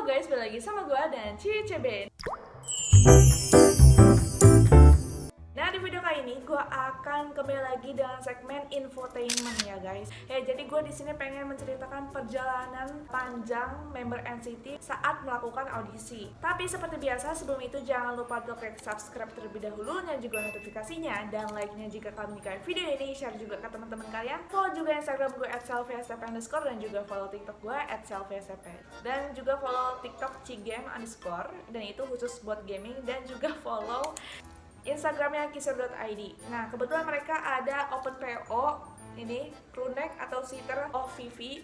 Halo guys, balik lagi sama gue dan CCB. Nah, di video kali ini gue akan kembali lagi dengan segmen infotainment ya guys. Jadi gue di sini pengen menceritakan perjalanan panjang member NCT saat melakukan audisi. Tapi seperti biasa sebelum itu jangan lupa untuk klik subscribe terlebih dahulu dan juga notifikasinya dan like-nya jika kalian menyukai video ini, share juga ke teman-teman kalian. Follow juga Instagram gue @selfiesp_ dan juga follow TikTok gue @selfiesp. Dan juga follow TikTok cigame_ dan itu khusus buat gaming, dan juga follow Instagramnya kisser.id. Nah, kebetulan mereka ada open PO ini crewneck atau sitter of Vivi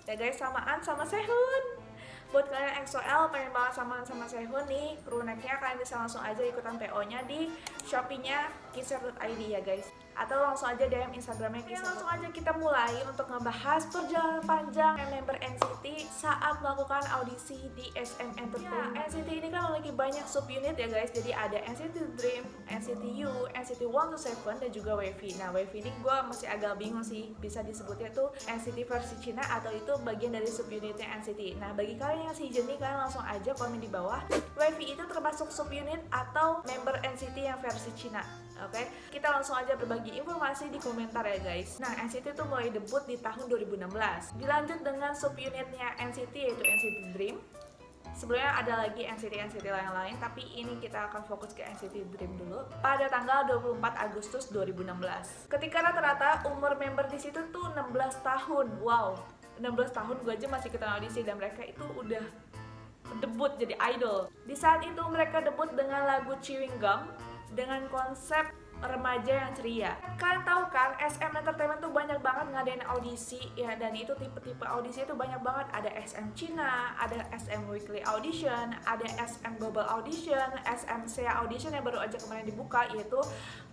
ya guys, samaan sama Sehun. Buat kalian EXO-L pengen banget samaan sama Sehun nih crewnecknya, kalian bisa langsung aja ikutan PO-nya di Shopee-nya kisser.id ya guys, atau langsung aja DM Instagramnya kisser. Langsung aja kita mulai untuk ngebahas perjalanan panjang member NCT saat melakukan audisi di SM Entertainment. Ya, NCT ini kan memiliki banyak subunit ya guys, jadi ada NCT Dream, NCT U, NCT 127 dan juga WayV. Nah, WayV ini gue masih agak bingung sih bisa disebutnya tuh NCT versi Cina atau itu bagian dari subunitnya NCT. Nah, bagi kalian yang season nih, kalian langsung aja komen di bawah WayV itu termasuk subunit atau member NCT yang versi Cina. Oke, kita langsung aja berbagi informasi di komentar ya guys. Nah, NCT itu mulai debut di tahun 2016. Dilanjut dengan subunitnya NCT yaitu NCT Dream. Sebelumnya ada lagi NCT lain-lain, tapi ini kita akan fokus ke NCT Dream dulu. Pada tanggal 24 Agustus 2016. Ketika rata-rata umur member di situ tuh 16 tahun. Wow, 16 tahun gue aja masih ikutan audisi dan mereka itu udah debut jadi idol. Di saat itu mereka debut dengan lagu Chewing Gum dengan konsep remaja yang ceria. Kalian tahu kan, SM Entertainment tuh banyak banget ngadain audisi ya, dan itu tipe-tipe audisi itu banyak banget. Ada SM Cina, ada SM Weekly Audition, ada SM Global Audition, SMCA Audition yang baru aja kemarin dibuka, yaitu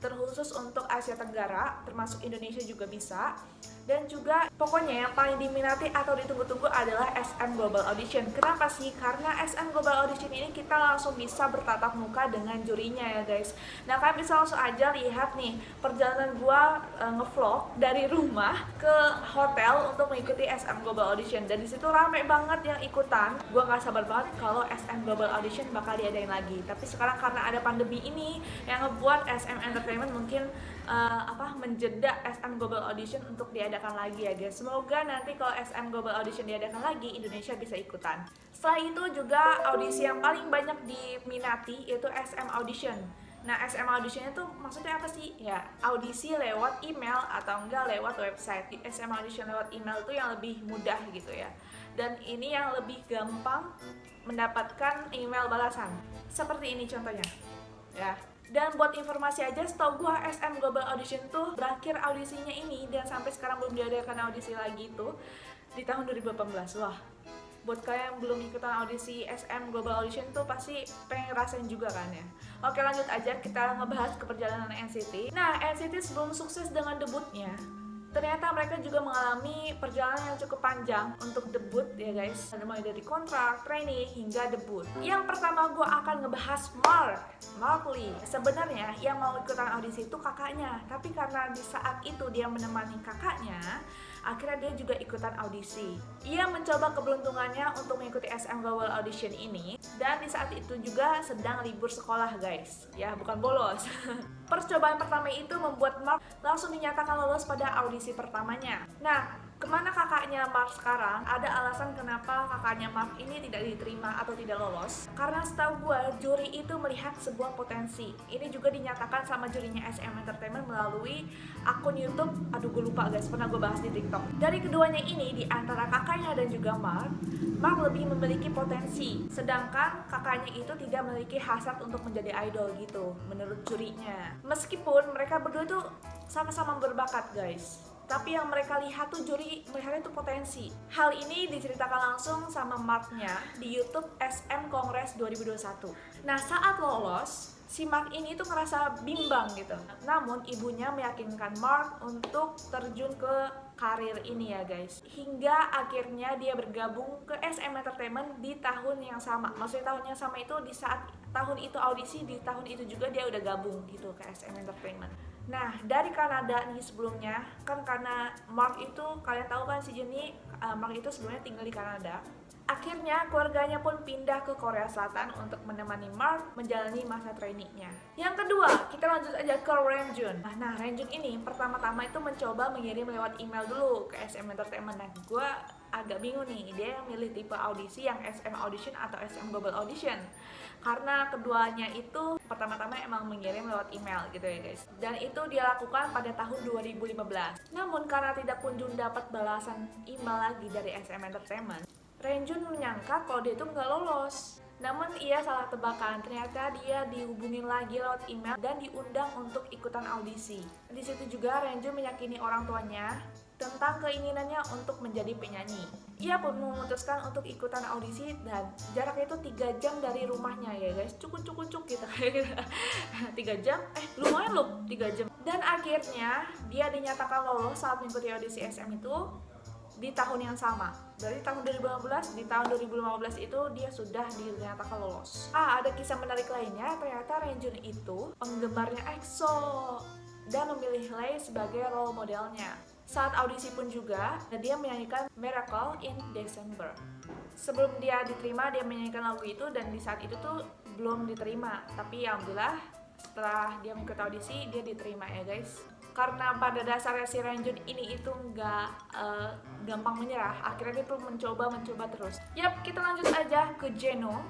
terkhusus untuk Asia Tenggara, termasuk Indonesia juga bisa. Dan juga pokoknya yang paling diminati atau ditunggu-tunggu adalah SM Global Audition. Kenapa sih? Karena SM Global Audition ini kita langsung bisa bertatap muka dengan jurinya ya guys. Nah, kalian bisa langsung aja lihat nih perjalanan gua ngevlog dari rumah ke hotel untuk mengikuti SM Global Audition, dan disitu rame banget yang ikutan. Gua nggak sabar banget kalau SM Global Audition bakal diadain lagi. Tapi sekarang karena ada pandemi ini yang ngebuat SM Entertainment mungkin menjeda SM Global Audition untuk diadakan lagi ya guys. Semoga nanti kalau SM Global Audition diadakan lagi, Indonesia bisa ikutan. Setelah itu juga audisi yang paling banyak diminati yaitu SM Audition. Nah, SM Audition itu maksudnya apa sih? Ya, audisi lewat email atau enggak lewat website. SM Audition lewat email itu yang lebih mudah gitu ya. Dan ini yang lebih gampang mendapatkan email balasan. Seperti ini contohnya. Ya. Dan buat informasi aja, setahu gue SM Global Audition tuh berakhir audisinya ini dan sampai sekarang belum diadakan audisi lagi tuh di tahun 2018. Wah, buat kalian yang belum ikutan audisi SM Global Audition tuh pasti pengen ngerasain juga kan ya. Oke, lanjut aja kita ngebahas ke perjalanan NCT. Nah, NCT sebelum sukses dengan debutnya, ternyata mereka juga mengalami perjalanan yang cukup panjang untuk debut ya guys. Mulai dari kontrak, training, hingga debut. Yang pertama gue akan ngebahas Mark Lee. Sebenarnya yang mau ikutan audisi itu kakaknya, tapi karena di saat itu dia menemani kakaknya, akhirnya dia juga ikutan audisi. Ia mencoba keberuntungannya untuk mengikuti SM Global Audition ini, dan di saat itu juga sedang libur sekolah guys, ya bukan bolos. Percobaan pertama itu membuat Mark langsung dinyatakan lolos pada audisi pertamanya. Nah, kemana kakaknya Mark sekarang? Ada alasan kenapa kakaknya Mark ini tidak diterima atau tidak lolos. Karena setahu gue, juri itu melihat sebuah potensi. Ini juga dinyatakan sama jurinya SM Entertainment melalui akun YouTube. Aduh, gue lupa guys, pernah gue bahas di TikTok. Dari keduanya ini, di antara kakaknya dan juga Mark lebih memiliki potensi. Sedangkan kakaknya itu tidak memiliki hasrat untuk menjadi idol gitu, menurut jurinya. Meskipun mereka berdua tuh sama-sama berbakat guys, tapi yang mereka lihat tuh juri melihatnya tuh potensi. Hal ini diceritakan langsung sama Mark-nya di YouTube SM Kongres 2021. Nah, saat lolos, si Mark ini tuh ngerasa bimbang gitu. Namun ibunya meyakinkan Mark untuk terjun ke karir ini ya guys. Hingga akhirnya dia bergabung ke SM Entertainment di tahun yang sama. Maksudnya tahun yang sama itu di saat tahun itu audisi, di tahun itu juga dia udah gabung gitu ke SM Entertainment. Nah, dari Kanada nih sebelumnya, kan karena Mark itu, kalian tahu kan si Jenny, Mark itu sebelumnya tinggal di Kanada. Akhirnya keluarganya pun pindah ke Korea Selatan untuk menemani Mark menjalani masa trainingnya. Yang kedua, kita lanjut aja ke Renjun. Nah, Renjun ini pertama-tama itu mencoba mengirim lewat email dulu ke SM Entertainment. Nah, gue agak bingung nih, dia milih tipe audisi yang SM Audition atau SM Global Audition. Karena keduanya itu pertama-tama emang mengirim lewat email gitu ya guys. Dan itu dia lakukan pada tahun 2015. Namun karena tidak kunjung dapat balasan email lagi dari SM Entertainment, Renjun menyangka kalau dia itu nggak lolos. Namun ia salah tebakan, ternyata dia dihubungin lagi lewat email dan diundang untuk ikutan audisi. Di situ juga Renjun meyakini orang tuanya tentang keinginannya untuk menjadi penyanyi. Ia pun memutuskan untuk ikutan audisi dan jaraknya itu 3 jam dari rumahnya ya guys. Cukup gitu kayak 3 jam, lumayan loh 3 jam. Dan akhirnya dia dinyatakan lolos saat mengikuti audisi SM itu di tahun yang sama. Dari tahun 2015, di tahun 2015 itu dia sudah dinyatakan lolos. Ada kisah menarik lainnya, ternyata Renjun itu penggemarnya EXO dan memilih Lay sebagai role modelnya. Saat audisi pun juga, dia menyanyikan Miracle in December. Sebelum dia diterima, dia menyanyikan lagu itu dan di saat itu tuh belum diterima. Tapi alhamdulillah setelah dia mengikuti audisi, dia diterima ya guys. Karena pada dasarnya si Renjun ini itu nggak gampang menyerah, akhirnya dia tuh mencoba terus. Yap, kita lanjut aja ke Jeno.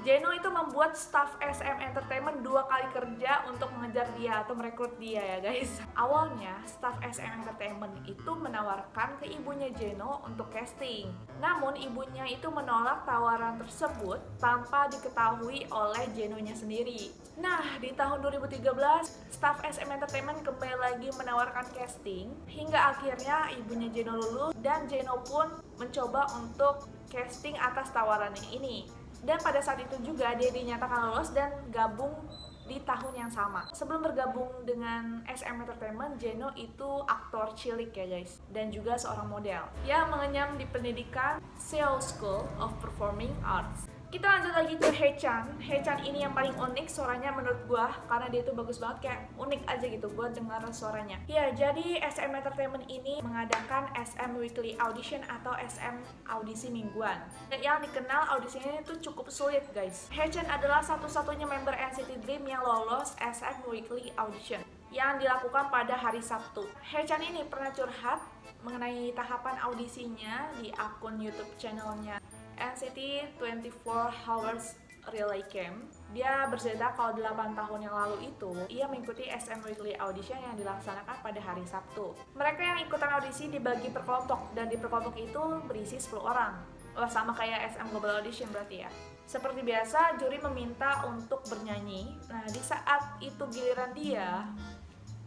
Jeno itu membuat staff SM Entertainment 2 kali kerja untuk mengejar dia atau merekrut dia ya guys. Awalnya staff SM Entertainment itu menawarkan ke ibunya Jeno untuk casting. Namun ibunya itu menolak tawaran tersebut tanpa diketahui oleh Jenonya sendiri. Nah, di tahun 2013 staff SM Entertainment kembali lagi menawarkan casting hingga akhirnya ibunya Jeno lulus dan Jeno pun mencoba untuk casting atas tawarannya ini. Dan pada saat itu juga dia dinyatakan lolos dan gabung di tahun yang sama. Sebelum bergabung dengan SM Entertainment, Jeno itu aktor cilik ya guys, dan juga seorang model yang mengenyam di pendidikan Seoul School of Performing Arts. Kita lanjut lagi ke Haechan. Haechan ini yang paling unik suaranya menurut gua, karena dia tuh bagus banget, kayak unik aja gitu gua dengar suaranya. Ya, jadi SM Entertainment ini mengadakan SM Weekly Audition atau SM audisi mingguan. Yang dikenal audisinya itu cukup sulit guys. Haechan adalah satu-satunya member NCT Dream yang lolos SM Weekly Audition yang dilakukan pada hari Sabtu. Haechan ini pernah curhat mengenai tahapan audisinya di akun YouTube channelnya NCT 24 Hours Relay Camp. Dia bercerita kalau 8 tahun yang lalu itu ia mengikuti SM Weekly Audition yang dilaksanakan pada hari Sabtu. Mereka yang ikutan audisi dibagi per kelompok dan di per kelompok itu berisi 10 orang. Wah, sama kayak SM Global Audition berarti ya. Seperti biasa, juri meminta untuk bernyanyi. Nah, di saat itu giliran dia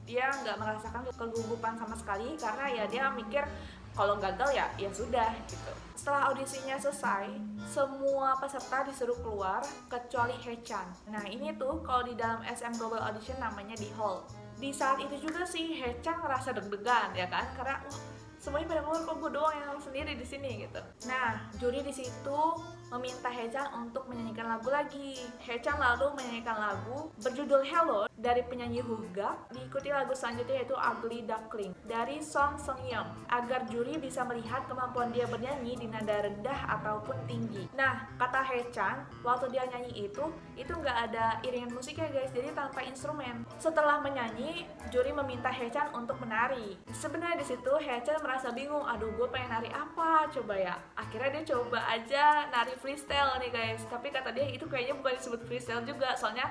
nggak merasakan kegugupan sama sekali karena ya dia mikir kalau gagal ya sudah gitu. Setelah audisinya selesai, semua peserta disuruh keluar kecuali Haechan. Nah, ini tuh kalau di dalam SM Global Audition namanya di hall. Di saat itu juga sih Haechan ngerasa deg-degan ya kan, karena semuanya pada keluar, kok gue doang yang sendiri di sini gitu. Nah, juri di situ meminta Haechan untuk menyanyikan lagu lagi. Haechan lalu menyanyikan lagu berjudul Hello dari penyanyi Hugak, diikuti lagu selanjutnya yaitu Ugly Duckling dari Song Seung-yeon, agar juri bisa melihat kemampuan dia bernyanyi di nada rendah ataupun tinggi. Nah, kata Haechan, waktu dia nyanyi itu nggak ada iringan musiknya guys, jadi tanpa instrumen. Setelah menyanyi, juri meminta Haechan untuk menari. Sebenarnya di situ Haechan merasa bingung, aduh gue pengen nari apa coba ya. Akhirnya dia coba aja nari freestyle nih guys, tapi kata dia itu kayaknya bukan disebut freestyle juga, soalnya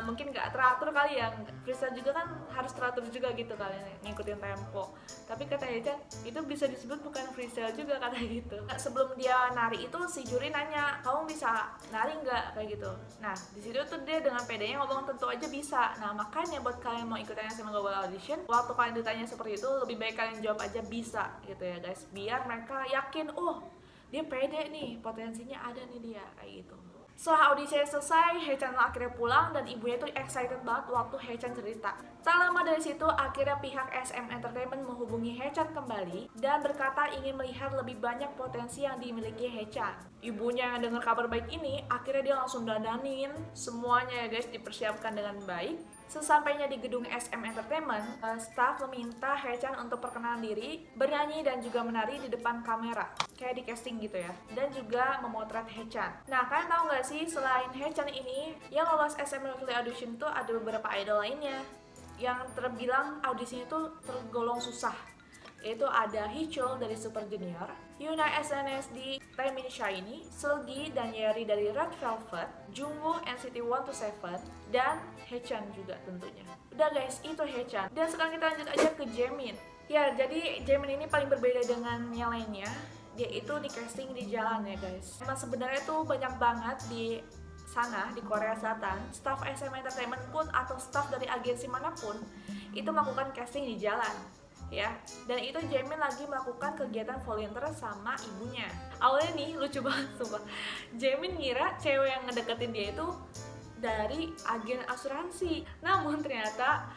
mungkin nggak teratur kali ya. Freestyle juga kan harus teratur juga gitu kali, ngikutin tempo. Tapi kata Haechan itu bisa disebut bukan freestyle juga kata gitu. Sebelum dia nari itu si juri nanya, kamu bisa nari nggak kayak gitu. Nah, di situ tuh dia dengan pedenya ngomong tentu aja bisa. Nah, makanya buat kalian mau ikutan SM Global Audition, waktu kalian ditanya seperti itu, lebih baik kalian jawab aja bisa gitu ya guys, biar mereka yakin, oh dia pede nih, potensinya ada nih dia kayak gitu. Setelah audisi selesai, Haechan akhirnya pulang dan ibunya tuh excited banget waktu Haechan cerita. Tak lama dari situ, akhirnya pihak SM Entertainment menghubungi Haechan kembali dan berkata ingin melihat lebih banyak potensi yang dimiliki Haechan. Ibunya yang dengar kabar baik ini, akhirnya dia langsung dandanin semuanya ya guys, dipersiapkan dengan baik. Sesampainya di gedung SM Entertainment, staff meminta Haechan untuk perkenalan diri, bernyanyi dan juga menari di depan kamera, kayak di casting gitu ya, dan juga memotret Haechan. Nah, kalian tahu nggak sih, selain Haechan ini, yang lolos SM Weekly Audition tuh ada beberapa idol lainnya yang terbilang audisinya tuh tergolong susah, yaitu ada Heechul dari Super Junior, Yuna SNSD, Taemin Shiny, Seulgi dan Yeri dari Red Velvet, Jungwoo NCT 127, dan Haechan juga tentunya. Udah guys, itu Haechan. Dan sekarang kita lanjut aja ke Jaemin. Ya, jadi Jaemin ini paling berbeda dengan yang lainnya. Dia itu di casting di jalan ya guys. Emang sebenarnya tuh banyak banget di sana, di Korea Selatan, staff SM Entertainment pun atau staff dari agensi manapun itu melakukan casting di jalan ya. Dan itu Jaemin lagi melakukan kegiatan volunteer sama ibunya. Awalnya nih lucu banget sumpah, Jaemin ngira cewek yang ngedeketin dia itu dari agen asuransi, namun ternyata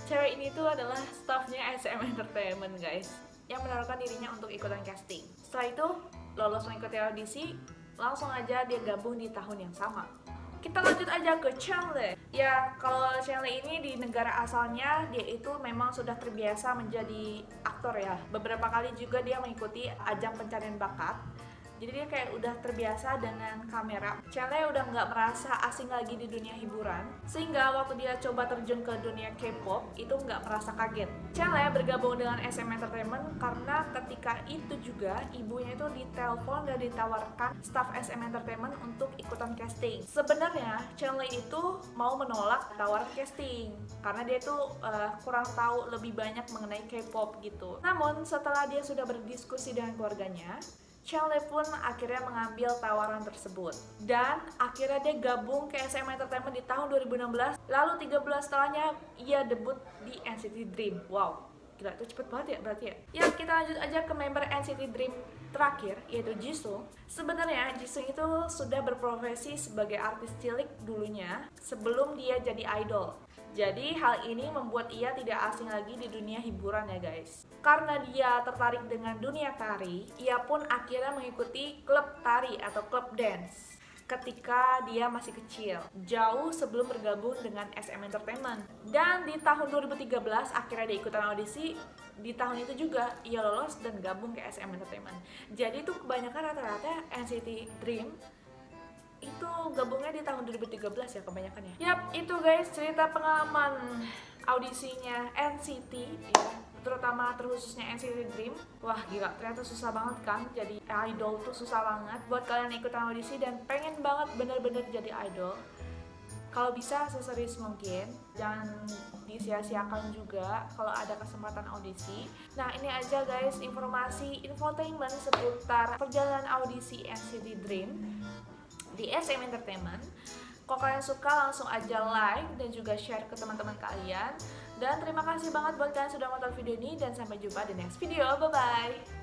cewek ini tuh adalah staffnya SM Entertainment guys, yang menaruhkan dirinya untuk ikutan casting. Setelah itu lolos mengikuti audisi, langsung aja dia gabung di tahun yang sama. Kita lanjut aja ke Chanle. Ya, kalau Chanle ini di negara asalnya dia itu memang sudah terbiasa menjadi aktor ya. Beberapa kali juga dia mengikuti ajang pencarian bakat. Jadi dia kayak udah terbiasa dengan kamera. Chanle udah nggak merasa asing lagi di dunia hiburan, sehingga waktu dia coba terjun ke dunia K-pop itu nggak merasa kaget. Chanle bergabung dengan SM Entertainment karena ketika itu juga ibunya itu ditelepon dan ditawarkan staff SM Entertainment untuk ikutan casting. Sebenarnya Chanle itu mau menolak tawaran casting karena dia tuh kurang tahu lebih banyak mengenai K-pop gitu. Namun setelah dia sudah berdiskusi dengan keluarganya, Chanle pun akhirnya mengambil tawaran tersebut dan akhirnya dia gabung ke SM Entertainment di tahun 2016. Lalu 3 bulan setelahnya ia debut di NCT Dream. Wow, gila, itu cepet banget ya berarti ya. Ya, kita lanjut aja ke member NCT Dream terakhir, yaitu Jisoo. Sebenarnya Jisoo itu sudah berprofesi sebagai artis cilik dulunya sebelum dia jadi idol. Jadi hal ini membuat ia tidak asing lagi di dunia hiburan ya guys. Karena dia tertarik dengan dunia tari, ia pun akhirnya mengikuti klub tari atau klub dance ketika dia masih kecil, jauh sebelum bergabung dengan SM Entertainment. Dan di tahun 2013 akhirnya dia ikutan audisi. Di tahun itu juga ia lolos dan gabung ke SM Entertainment. Jadi tuh kebanyakan rata-rata NCT Dream itu gabungnya di tahun 2013 ya kebanyakan ya. Yap, itu guys cerita pengalaman audisinya NCT ya, terutama terkhususnya NCT Dream. Wah gila, ternyata susah banget kan jadi idol tuh, susah banget. Buat kalian yang ikutan audisi dan pengen banget bener-bener jadi idol, kalau bisa seserius mungkin, jangan disia-siakan juga kalau ada kesempatan audisi. Nah ini aja guys informasi infotainment seputar perjalanan audisi NCT Dream di SM Entertainment. Kalau kalian suka langsung aja like dan juga share ke teman-teman kalian. Dan terima kasih banget buat kalian sudah menonton video ini dan sampai jumpa di next video. Bye bye.